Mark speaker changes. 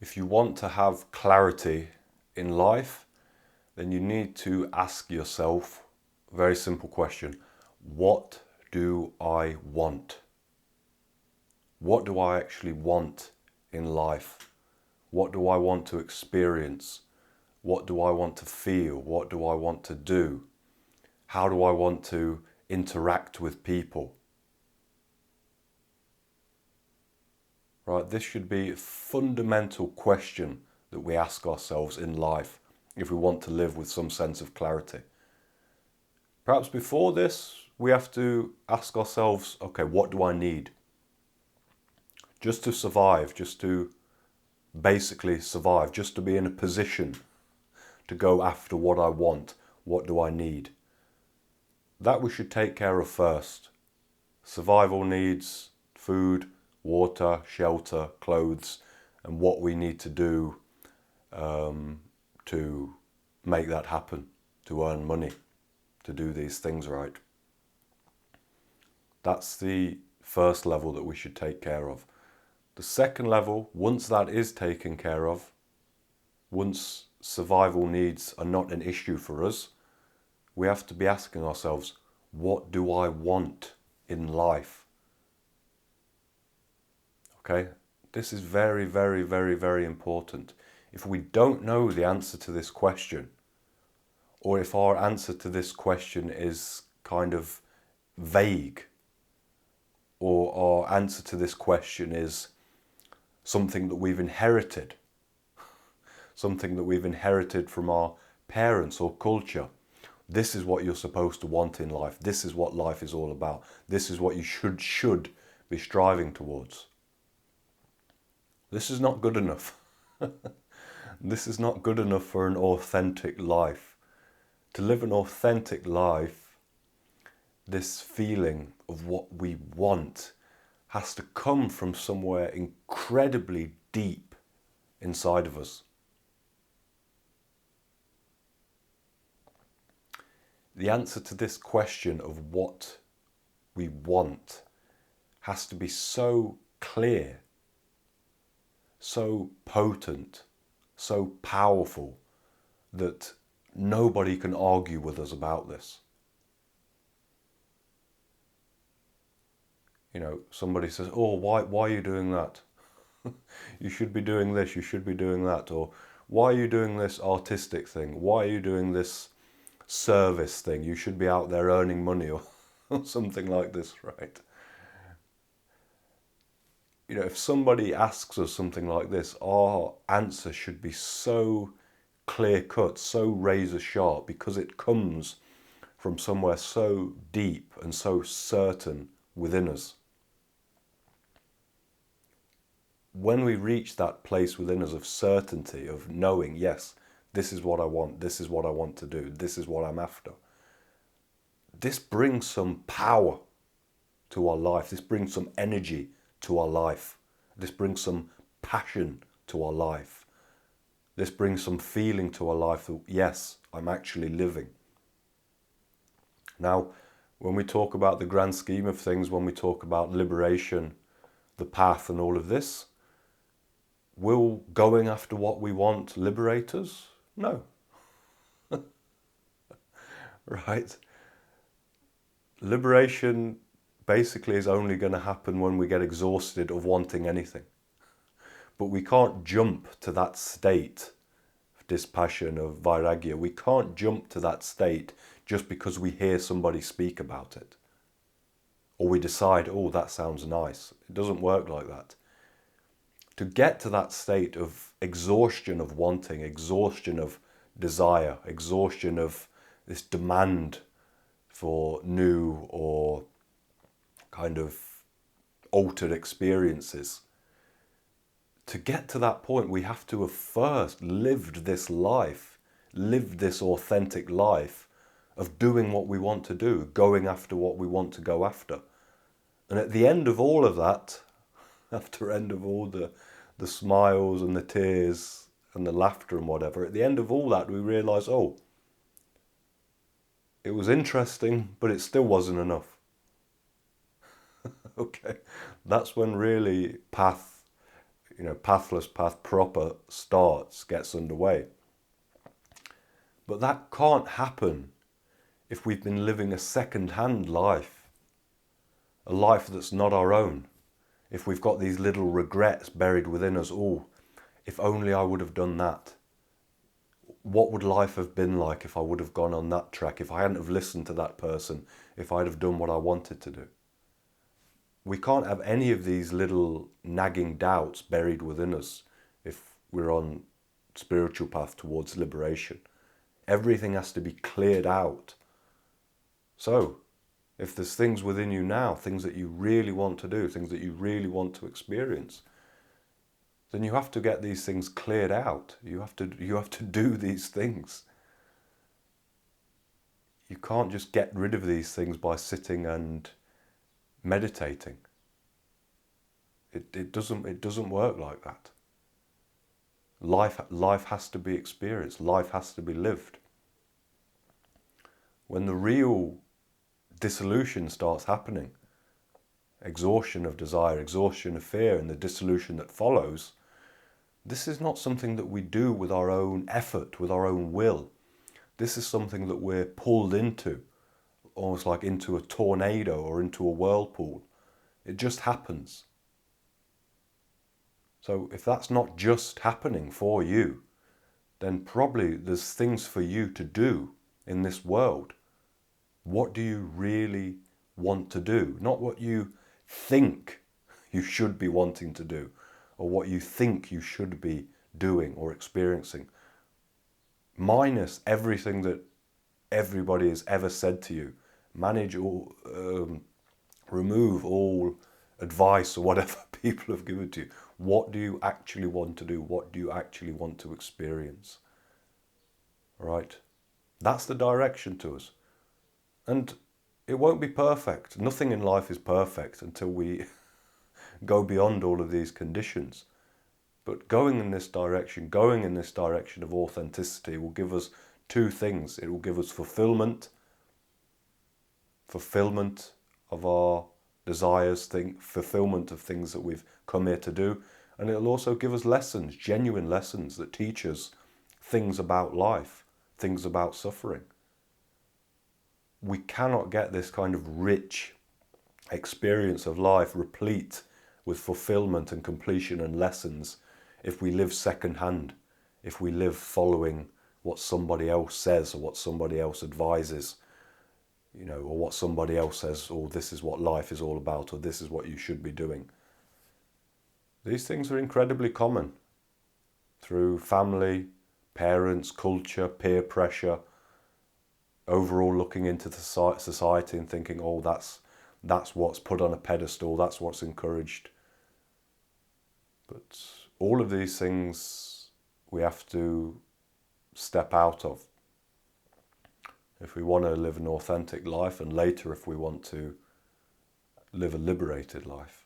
Speaker 1: If you want to have clarity in life, then you need to ask yourself a very simple question. What do I want? What do I actually want in life? What do I want to experience? What do I want to feel? What do I want to do? How do I want to interact with people? Right, this should be a fundamental question that we ask ourselves in life if we want to live with some sense of clarity. Perhaps before this, we have to ask ourselves, okay, what do I need? Just to survive, just to basically survive, just to be in a position to go after what I want. What do I need? That we should take care of first. Survival needs, food, water, shelter, clothes, and what we need to do to make that happen, to earn money, to do these things right. That's the first level that we should take care of. The second level, once that is taken care of, once survival needs are not an issue for us, we have to be asking ourselves, what do I want in life? Okay, this is very, very, very, very important. If we don't know the answer to this question, or if our answer to this question is kind of vague, or our answer to this question is something that we've inherited, something that we've inherited from our parents or culture. This is what you're supposed to want in life. This is what life is all about. This is what you should be striving towards. This is not good enough. This is not good enough for an authentic life. To live an authentic life, this feeling of what we want has to come from somewhere incredibly deep inside of us. The answer to this question of what we want has to be so clear, so potent, so powerful that nobody can argue with us about this. You know, somebody says, oh, why are you doing that? You should be doing this, you should be doing that. Or why are you doing this artistic thing? Why are you doing this service thing? You should be out there earning money, or something like this, right? You know, if somebody asks us something like this, our answer should be so clear cut, so razor sharp, because it comes from somewhere so deep and so certain within us. When we reach that place within us of certainty, of knowing, yes, this is what I want, this is what I want to do, this is what I'm after, this brings some power to our life, this brings some energy to our life, this brings some passion to our life, this brings some feeling to our life that, yes, I'm actually living. Now, when we talk about the grand scheme of things, when we talk about liberation, the path and all of this, will going after what we want liberate us? No. Right? Liberation basically is only going to happen when we get exhausted of wanting anything. But we can't jump to that state of dispassion, of vairagya. We can't jump to that state just because we hear somebody speak about it. Or we decide, oh, that sounds nice. It doesn't work like that. To get to that state of exhaustion of wanting, exhaustion of desire, exhaustion of this demand for new or kind of altered experiences, to get to that point, we have to have first lived this life, lived this authentic life of doing what we want to do, going after what we want to go after. And at the end of all of that, after end of all the smiles and the tears and the laughter and whatever, at the end of all that we realise, oh, it was interesting, but it still wasn't enough. Okay, that's when really path, pathless path proper starts, gets underway. But that can't happen if we've been living a second-hand life, a life that's not our own. If we've got these little regrets buried within us, oh, if only I would have done that. What would life have been like if I would have gone on that track, if I hadn't have listened to that person, if I'd have done what I wanted to do? We can't have any of these little nagging doubts buried within us if we're on spiritual path towards liberation. Everything has to be cleared out. So, if there's things within you now, things that you really want to do, things that you really want to experience, then you have to get these things cleared out. You have to do these things. You can't just get rid of these things by sitting and meditating. It doesn't work like that. Life has to be experienced. Life has to be lived. When the real dissolution starts happening, exhaustion of desire, exhaustion of fear, and the dissolution that follows, this is not something that we do with our own effort, with our own will. This is something that we're pulled into, almost like into a tornado or into a whirlpool. It just happens. So if that's not just happening for you, then probably there's things for you to do in this world. What do you really want to do? Not what you think you should be wanting to do, or what you think you should be doing or experiencing. Minus everything that everybody has ever said to you. Remove all advice or whatever people have given to you. What do you actually want to do? What do you actually want to experience? Right? That's the direction to us. And it won't be perfect. Nothing in life is perfect until we go beyond all of these conditions. But going in this direction of authenticity will give us two things. It will give us fulfillment of our desires, fulfillment of things that we've come here to do. And it'll also give us lessons, genuine lessons that teach us things about life, things about suffering. We cannot get this kind of rich experience of life replete with fulfillment and completion and lessons if we live second-hand, if we live following what somebody else says or what somebody else advises, or what somebody else says, oh, this is what life is all about, or this is what you should be doing. These things are incredibly common through family, parents, culture, peer pressure, overall looking into the society and thinking, oh, that's what's put on a pedestal, that's what's encouraged. But all of these things we have to step out of if we want to live an authentic life, and later if we want to live a liberated life.